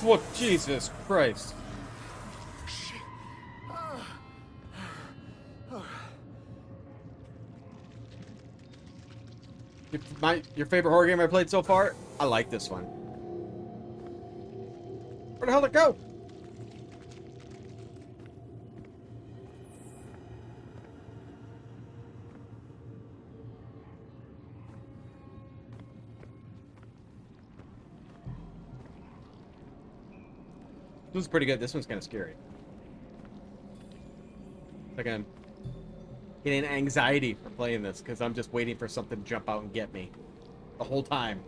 What? Jesus Christ. Your favorite horror game I played so far? I like this one. Where the hell did it go? This one's pretty good. This one's kind of scary. Like I'm getting anxiety for playing this because I'm just waiting for something to jump out and get me the whole time.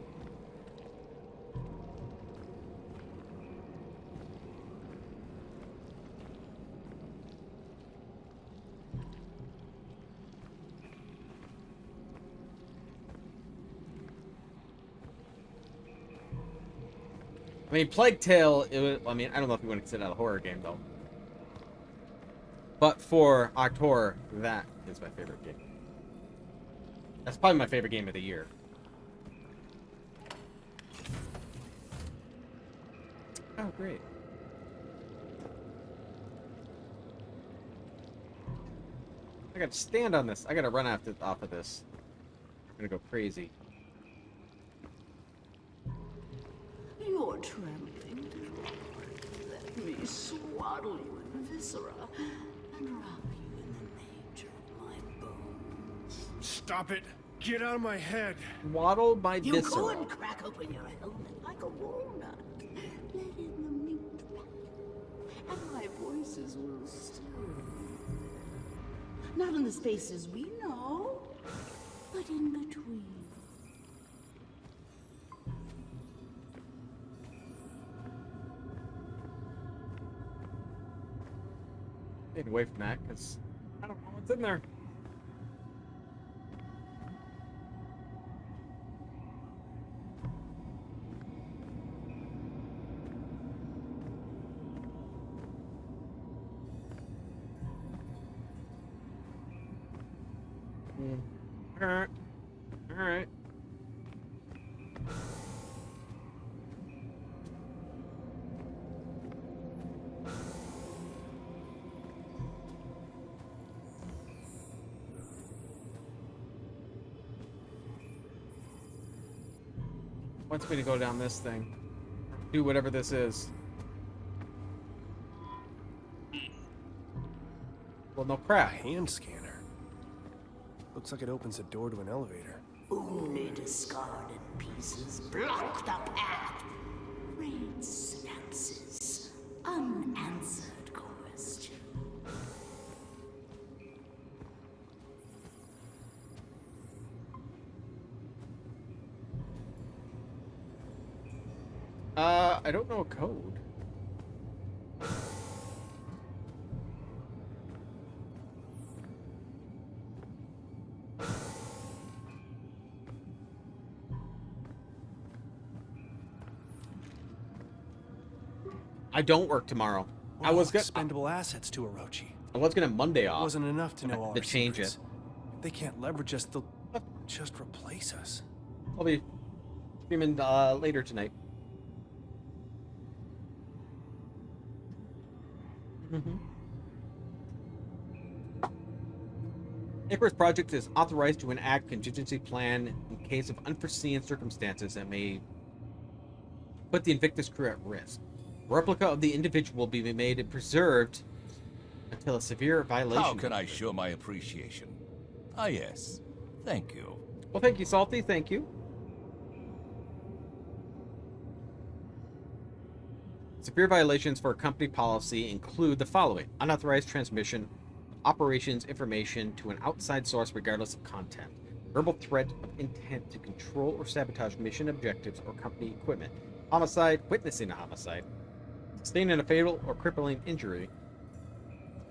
I mean, Plague Tale, I mean, I don't know if you want to consider that a horror game, though. But for October, that is my favorite game. That's probably my favorite game of the year. Oh, great. I gotta stand on this. I gotta run off of this. I'm gonna go crazy. You're trembling. Let me swaddle you in viscera and wrap you in the nature of my bones. Stop it! Get out of my head! Waddle my You viscera. could crack open your helmet like a walnut. Let in the meat, and my voices will stir. Not in the spaces we know, but in between. Staying away from that because I don't know what's in there. Alright. Alright. Wants me to go down this thing. Do whatever this is. Well, no crap. Hand scanner. Looks like it opens a door to an elevator. Only discarded pieces block the path. Raid synapses. Unanswered question. I don't know a code. I don't work tomorrow. I was expendable assets to Orochi. I was gonna Monday off. It wasn't enough to know all to our change secrets. it. If they can't leverage us, they'll just replace us. I'll be streaming later tonight. Icarus Project is authorized to enact contingency plan in case of unforeseen circumstances that may put the Invictus crew at risk. A replica of the individual will be made and preserved until a severe violation. How can I show my appreciation? Ah, yes. Thank you. Well, thank you, Salty. Thank you. Severe violations for company policy include the following: unauthorized transmission operations information to an outside source regardless of content, verbal threat of intent to control or sabotage mission objectives or company equipment, homicide, witnessing a homicide, sustaining a fatal or crippling injury,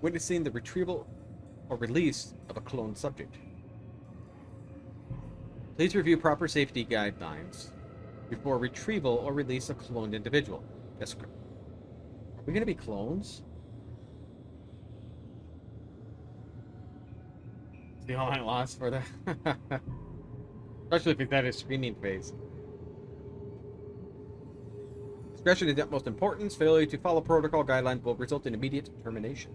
witnessing the retrieval or release of a cloned subject. Please review proper safety guidelines before retrieval or release of cloned individual. Yes, are we going to be clones? The online loss for the especially if it's at his screaming face. Discretion is of utmost importance. Failure to follow protocol guidelines will result in immediate termination.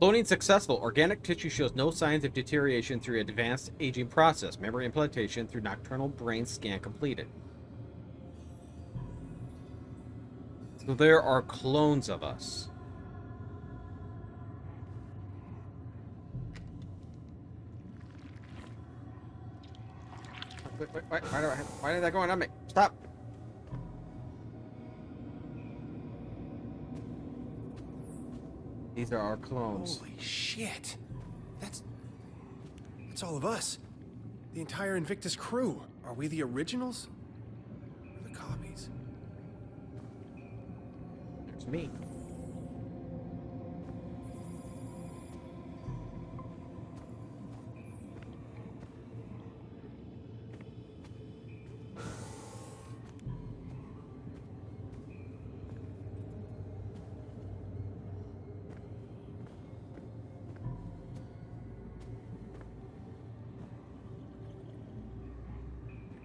Cloning successful. Organic tissue shows no signs of deterioration through advanced aging process. Memory implantation through nocturnal brain scan completed. So there are clones of us. Wait, why did that go on me? Stop! These are our clones. Holy shit. That's all of us. The entire Invictus crew. Are we the originals? Or the copies? There's me.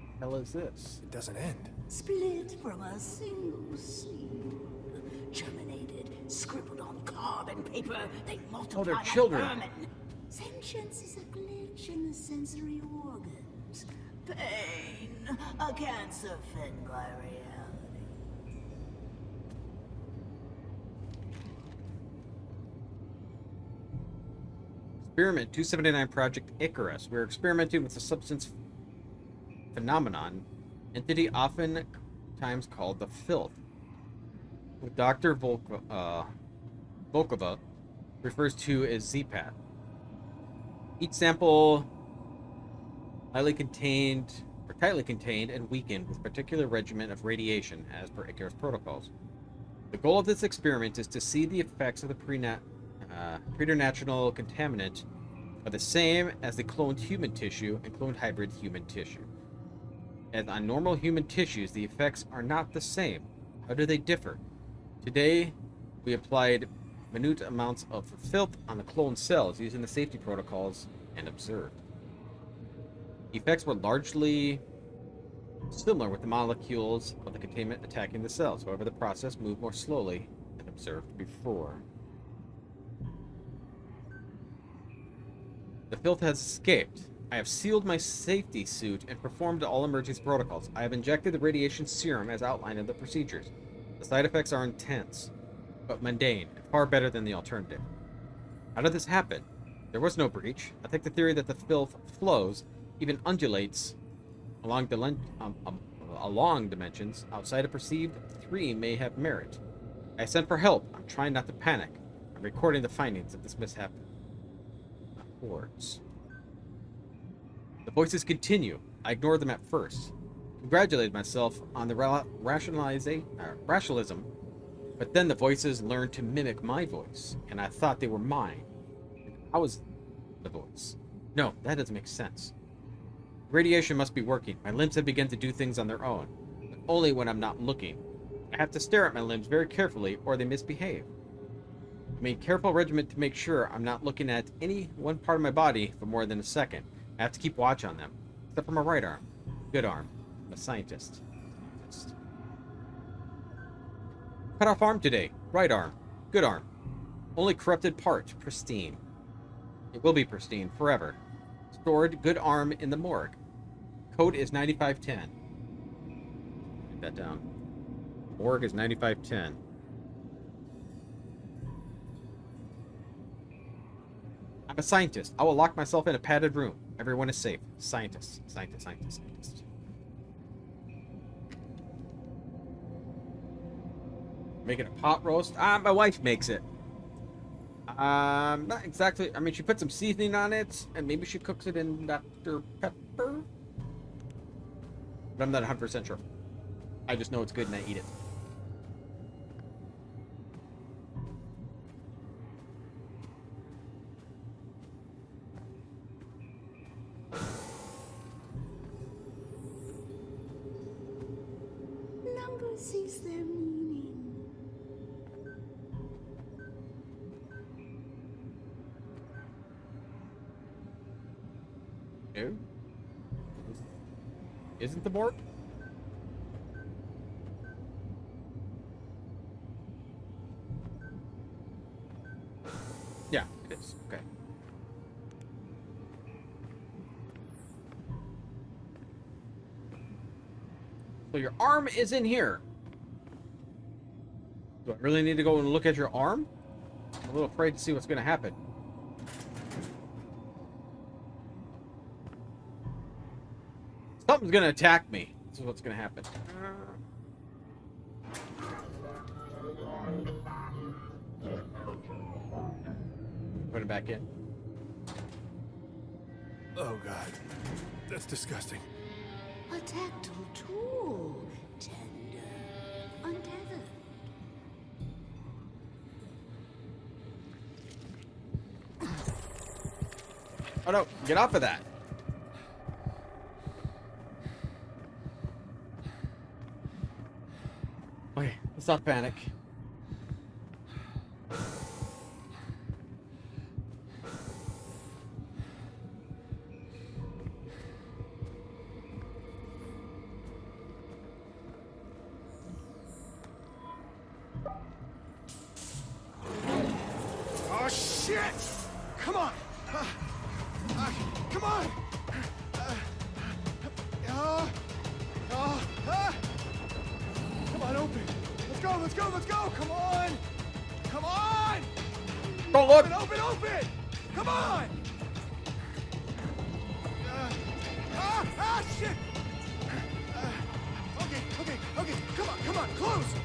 What the hell is this? It doesn't end. Split from a single seed. Germinated, scribbled on carbon paper, they multiply they're like children. vermin. Sentience is a glitch in the sensory organs. Pain, a cancer fed by reality. Experiment 279 Project Icarus. We're experimenting with a substance phenomenon, entity oftentimes called the filth. What Dr. Volkova refers to as Z-Path. Each sample tightly contained and weakened with a particular regimen of radiation as per Icarus protocols. The goal of this experiment is to see the effects of the preternational contaminant are the same as the cloned human tissue and cloned hybrid human tissue. As on normal human tissues, the effects are not the same. How do they differ? Today, we applied minute amounts of filth on the cloned cells using the safety protocols and observed. Effects were largely similar with the molecules of the contaminant attacking the cells. However, the process moved more slowly than observed before. The filth has escaped. I have sealed my safety suit and performed all emergency protocols. I have injected the radiation serum as outlined in the procedures. The side effects are intense, but mundane, and far better than the alternative. How did this happen? There was no breach. I think the theory that the filth flows, even undulates, along dimensions outside a perceived 3 may have merit. I sent for help. I'm trying not to panic. I'm recording the findings of this mishap. Hordes. The voices continue. I ignored them at first. Congratulated myself on the rationalism, but then the voices learned to mimic my voice, and I thought they were mine. I was the voice. No, that doesn't make sense. Radiation must be working. My limbs have begun to do things on their own, but only when I'm not looking. I have to stare at my limbs very carefully, or they misbehave. I made careful regiment to make sure I'm not looking at any one part of my body for more than a second. I have to keep watch on them, except for my right arm. Good arm. I'm a scientist. Cut off arm today. Right arm. Good arm. Only corrupted part. Pristine. It will be pristine forever. Stored good arm in the morgue. Code is 9510. Write that down. Morgue is 9510. I'm a scientist. I will lock myself in a padded room. Everyone is safe. Scientist. Scientist. Scientist. Scientist. Making a pot roast? My wife makes it. Not exactly. I mean, she put some seasoning on it, and maybe she cooks it in Dr. Pepper. But I'm not 100% sure. I just know it's good and I eat it. Number sees their meaning. No. Isn't the board? Yeah, it is. Okay. So your arm is in here. Do I really need to go and look at your arm? I'm a little afraid to see what's going to happen. Something's going to attack me. This is what's going to happen. Put it back in. Oh, God. That's disgusting. A tactile tool. Tender. Untethered. Oh no, get off of that. Okay, let's not panic. Oh, shit! Come on! Come on! Come on, open! Let's go, let's go, let's go! Come on! Come on! Don't look! Open! Come on! Shit! Okay, come on, close!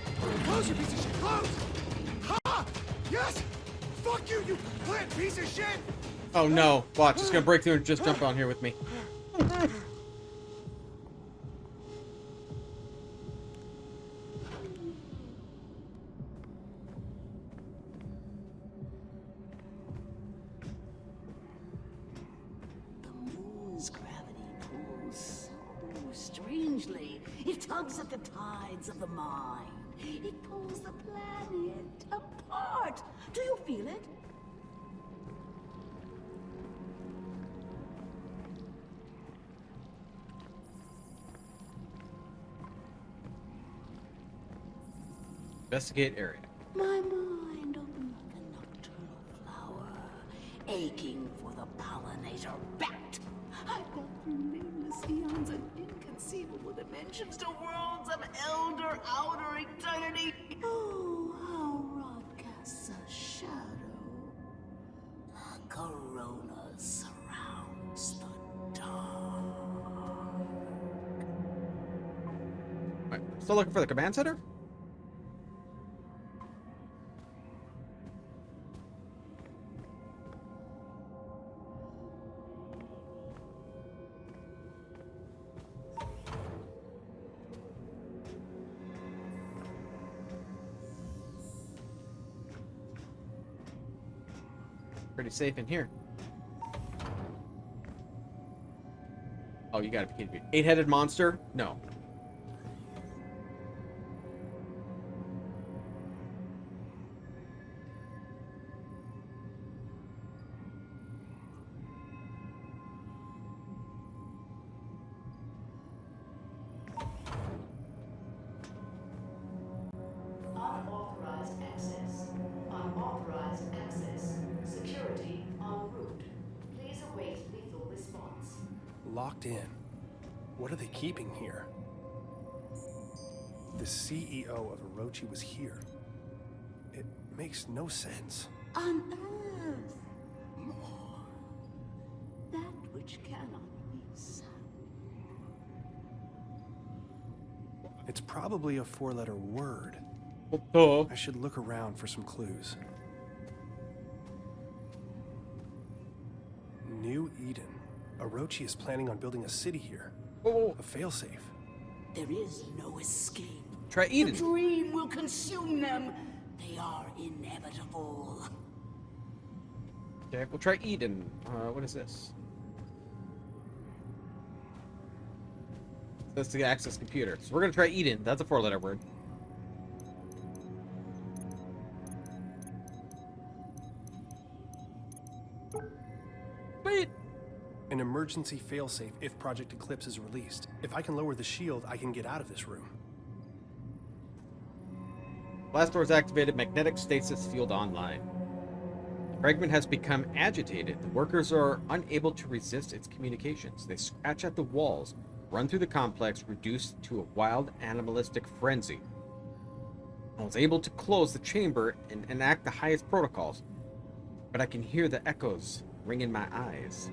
Close, you piece of shit, close! Ha! Yes! Fuck you, you plant piece of shit! Oh no, watch, it's gonna break through and just jump on here with me. The moon's gravity pulls so strangely. It tugs at the tides of the mind. It pulls the planet apart. Do you feel it? Investigate area. My mind opened like a nocturnal flower, aching for the pollinator bat. I've got through nameless eons and inconceivable dimensions to worlds of elder outer eternity. Oh, how rock casts a shadow. A corona surrounds the dark. Alright, still looking for the command center? Pretty safe in here. Oh, you gotta be kidding me. 8-headed monster? No. Unauthorized access. Unauthorized access. Security en route. Please await lethal response. Locked in. What are they keeping here? The CEO of Orochi was here. It makes no sense. Unearth more. That which cannot be sound. It's probably a 4-letter word. Oh, I should look around for some clues. New Eden. Orochi is planning on building a city here. oh, A failsafe. There is no escape. try The Eden. dream will consume them. They are inevitable. Okay, we'll try Eden. What is this? That's to access computer. So we're gonna try Eden. That's a 4-letter word. Wait. An emergency failsafe if Project Eclipse is released. If I can lower the shield, I can get out of this room. Blast doors activated, magnetic stasis field online. The fragment has become agitated. The workers are unable to resist its communications. They scratch at the walls, run through the complex, reduced to a wild animalistic frenzy. I was able to close the chamber and enact the highest protocols, but I can hear the echoes ring in my eyes.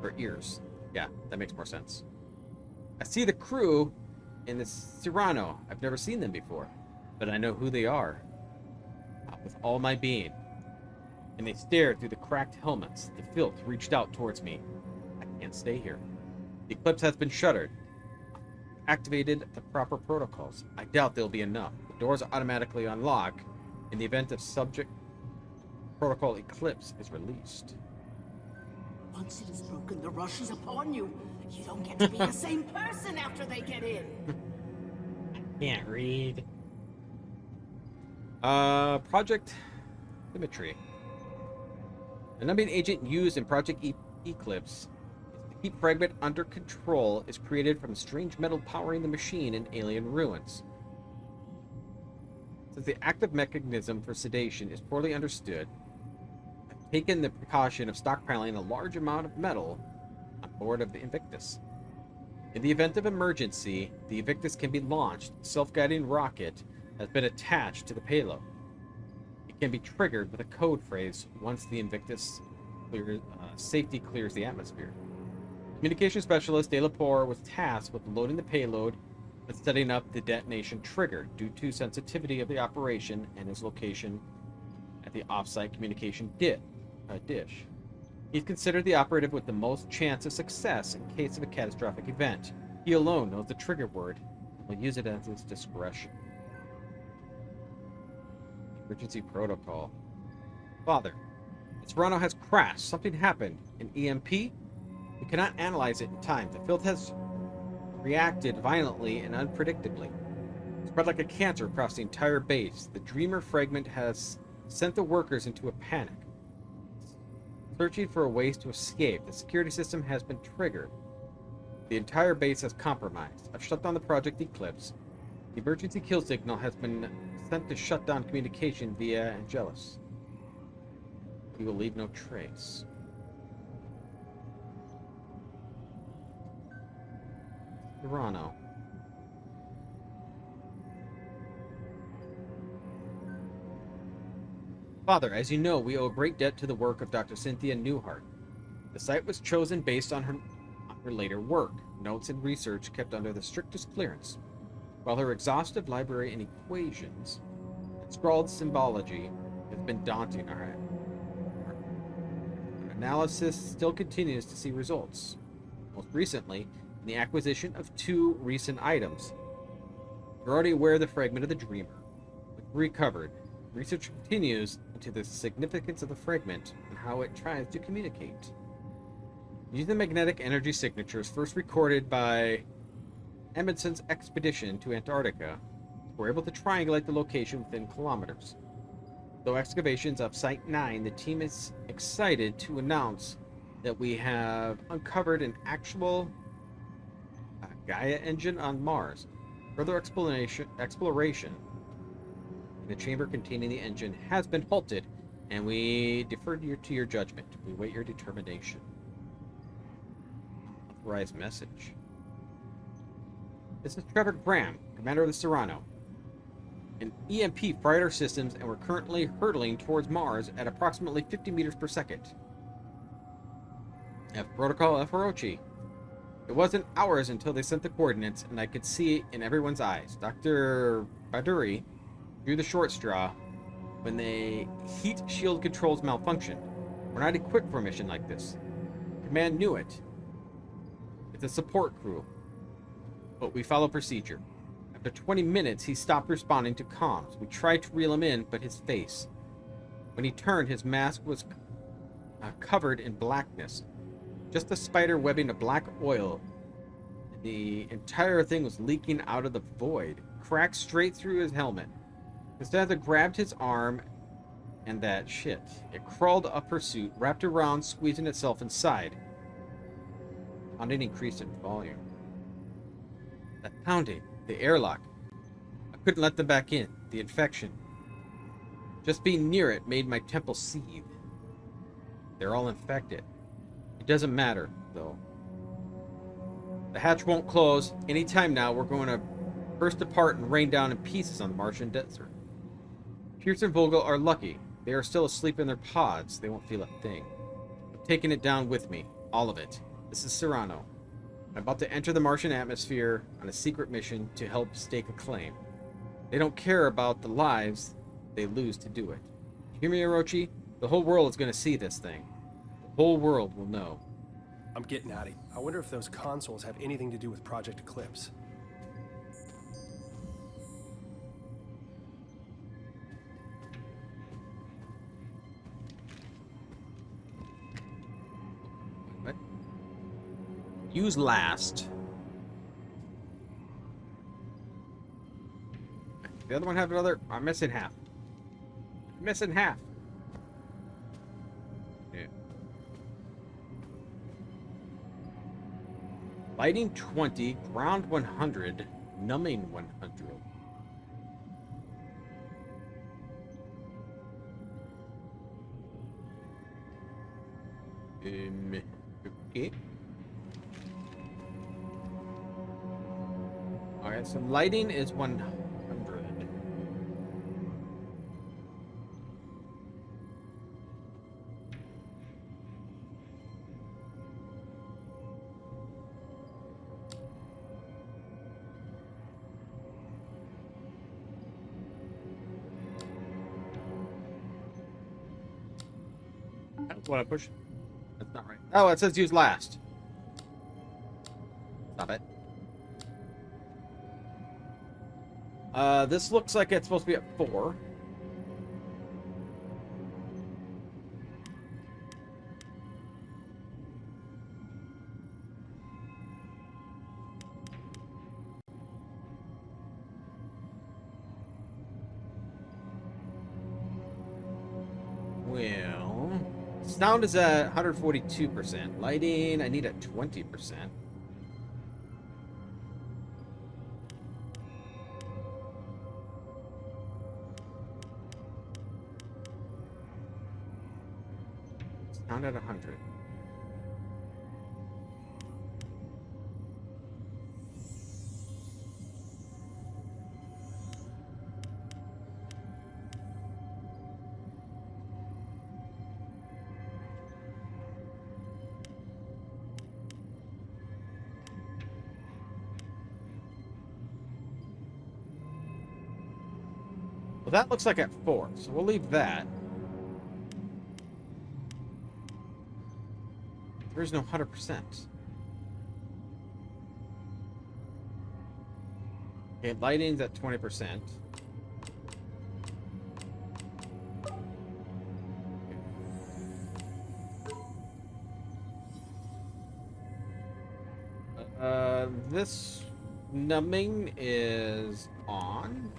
Or ears. Yeah, that makes more sense. I see the crew in the Cyrano. I've never seen them before, but I know who they are. With all my being. And they stared through the cracked helmets. The filth reached out towards me. I can't stay here. The eclipse has been shuttered. Activated the proper protocols. I doubt they'll be enough. The doors automatically unlock in the event of subject protocol eclipse is released. Once it is broken, the rush is upon you. You don't get to be the same person after they get in. Can't read. Project Symmetry. The numbing agent used in Project Eclipse to keep Fragment under control is created from strange metal powering the machine in alien ruins. Since the active mechanism for sedation is poorly understood, I've taken the precaution of stockpiling a large amount of metal on board of the Invictus. In the event of emergency, the Invictus can be launched. A self-guiding rocket has been attached to the payload. It can be triggered with a code phrase once the Invictus safety clears the atmosphere. Communication specialist De La Poor was tasked with loading the payload and setting up the detonation trigger due to sensitivity of the operation and his location at the offsite communication dish. He's considered the operative with the most chance of success in case of a catastrophic event. He alone knows the trigger word and will use it at his discretion. Emergency protocol. Father, the Toronto has crashed. Something happened. An EMP? We cannot analyze it in time. The field has reacted violently and unpredictably. Spread like a cancer across the entire base. The Dreamer fragment has sent the workers into a panic, searching for ways to escape. The security system has been triggered. The entire base has compromised. I've shut down the Project Eclipse. The emergency kill signal has been sent to shut down communication via Angelus. We will leave no trace. Toronto. Father, as you know, we owe a great debt to the work of Dr. Cynthia Newhart. The site was chosen based on her later work, notes and research kept under the strictest clearance, while her exhaustive library and equations and scrawled symbology has been daunting. Our analysis still continues to see results. Most recently, in the acquisition of 2 recent items. You're already aware of the fragment of the Dreamer. With recovered, research continues into the significance of the fragment and how it tries to communicate. Using the magnetic energy signatures first recorded by Emerson's expedition to Antarctica, we're able to triangulate the location within kilometers. Though excavations of Site 9, the team is excited to announce that we have uncovered an actual Gaia engine on Mars. Further exploration in the chamber containing the engine has been halted, and we defer to your judgment. We wait your determination. Authorized message. This is Trevor Graham, commander of the Cyrano. An EMP fried our systems, and we're currently hurtling towards Mars at approximately 50 meters per second. F Protocol Feroci. It wasn't hours until they sent the coordinates, and I could see it in everyone's eyes. Dr. Baduri drew the short straw when the heat shield controls malfunctioned. We're not equipped for a mission like this. Command knew it. It's a support crew, but we follow procedure. After 20 minutes, he stopped responding to comms. We tried to reel him in, but his face. When he turned, his mask was covered in blackness. Just a spider webbing of black oil. The entire thing was leaking out of the void, cracked straight through his helmet. Costanza grabbed his arm, and that shit. It crawled up her suit, wrapped around, squeezing itself inside. Pounding increased in volume. That pounding, the airlock. I couldn't let them back in. The infection. Just being near it made my temple seethe. They're all infected. It doesn't matter, though. The hatch won't close. Anytime now, we're going to burst apart and rain down in pieces on the Martian desert. Pierce and Vogel are lucky. They are still asleep in their pods. They won't feel a thing. I'm taking it down with me. All of it. This is Cyrano. I'm about to enter the Martian atmosphere on a secret mission to help stake a claim. They don't care about the lives they lose to do it. You hear me, Orochi? The whole world is going to see this thing. The whole world will know. I'm getting out of here. I wonder if those consoles have anything to do with Project Eclipse. What? Use last. The other one have another. I'm missing half. Missing half. Yeah. Lighting 20, ground 100, numbing 100. Okay. Alright, so lighting is 100. That's what I push. That's not right. Oh, it says use last. Stop it. This looks like it's supposed to be at 4. Well, sound is at 142%. Lighting, I need at 20%. Sound at 100. Well, that looks like at 4, so we'll leave that. There is no 100%. Okay, lighting's at 20%. This numbing is on.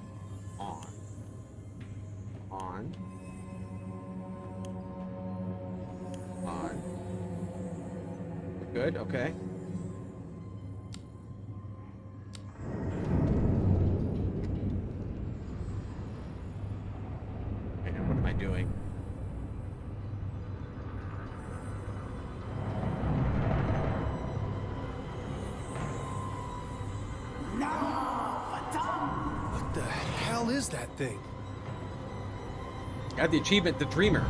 Good, okay. Okay, now what am I doing? What the hell is that thing? Got the achievement, The Dreamer.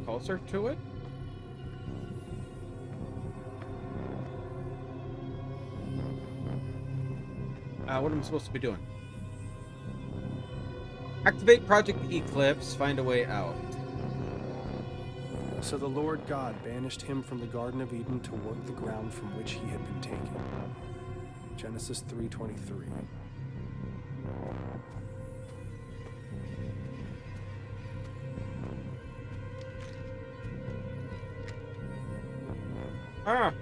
Closer to it. What am I supposed to be doing? Activate Project Eclipse. Find a way out. So the Lord God banished him from the Garden of Eden to work the ground from which he had been taken. Genesis 3:23. Ah!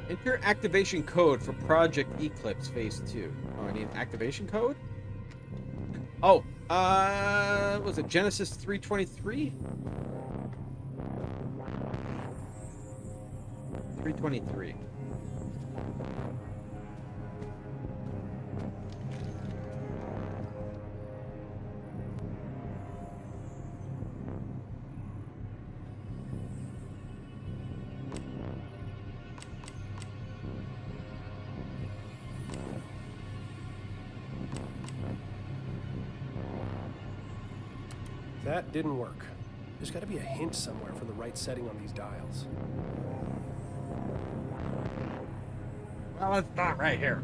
Enter activation code for Project Eclipse Phase 2. Oh, I need an activation code? Oh, was it Genesis 323? 323. That didn't work. There's got to be a hint somewhere for the right setting on these dials. Well, it's not right here.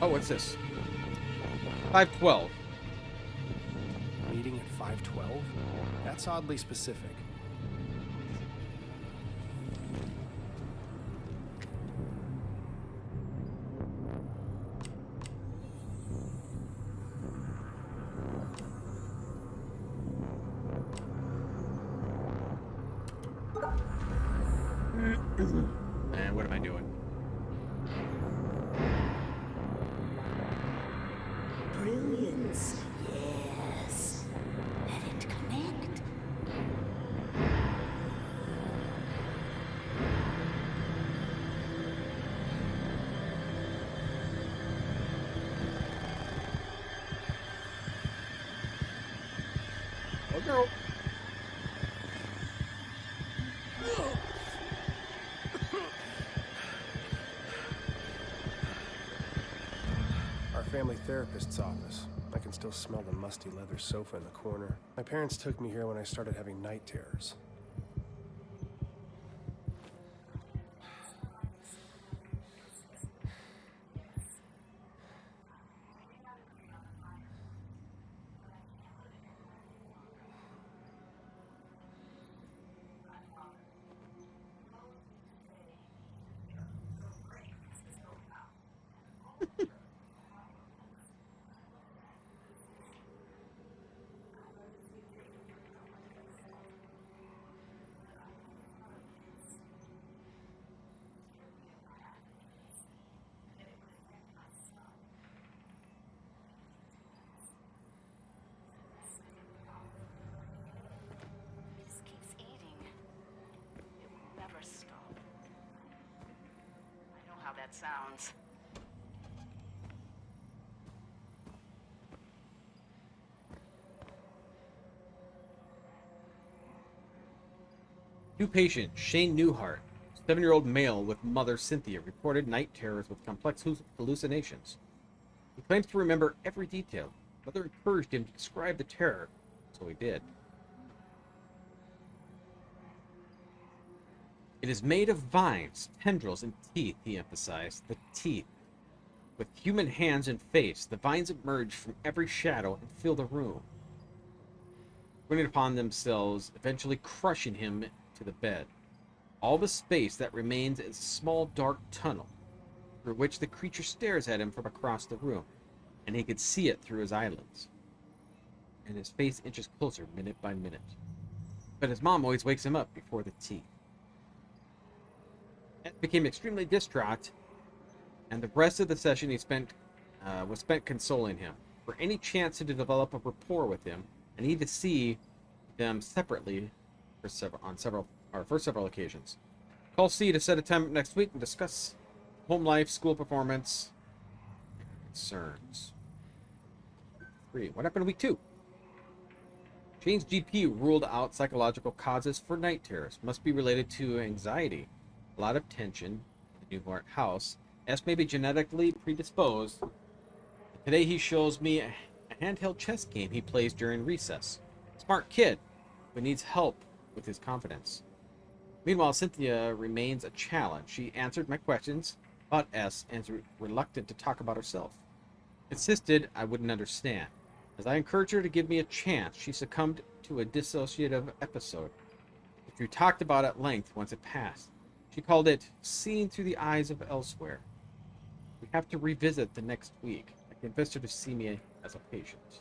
Oh, what's this? 512. Meeting at 512? That's oddly specific. And what am I doing? Brilliance. Yes. Let it connect. Oh, no. Our family therapist's office. I can still smell the musty leather sofa in the corner. My parents took me here when I started having night terrors. This keeps eating. It will never stop. I know how that sounds. New patient, Shane Newhart, 7-year-old male with mother Cynthia, reported night terrors with complex hallucinations. He claims to remember every detail. Mother encouraged him to describe the terror, so he did. It is made of vines, tendrils, and teeth, he emphasized. The teeth. With human hands and face, the vines emerge from every shadow and fill the room, putting upon themselves, eventually crushing him to the bed. All the space that remains is a small dark tunnel, through which the creature stares at him from across the room, and he could see it through his eyelids. And his face inches closer minute by minute. But his mom always wakes him up before the tea. Ed became extremely distraught, and the rest of the session was spent consoling him. For any chance to develop a rapport with him, I need to see them separately for several occasions. Call C to set a time next week and discuss home life, school performance, and concerns. 3. What happened to week 2? Shane's GP ruled out psychological causes for night terrors. Must be related to anxiety, a lot of tension in the Newhart house. S may be genetically predisposed. Today he shows me a handheld chess game he plays during recess. Smart kid. but needs help with his confidence. Meanwhile, Cynthia remains a challenge. She answered my questions about S and is reluctant to talk about herself. Insisted I wouldn't understand. As I encouraged her to give me a chance, she succumbed to a dissociative episode, which we talked about at length once it passed. She called it seeing through the eyes of elsewhere. We have to revisit the next week. I convinced her to see me as a patient.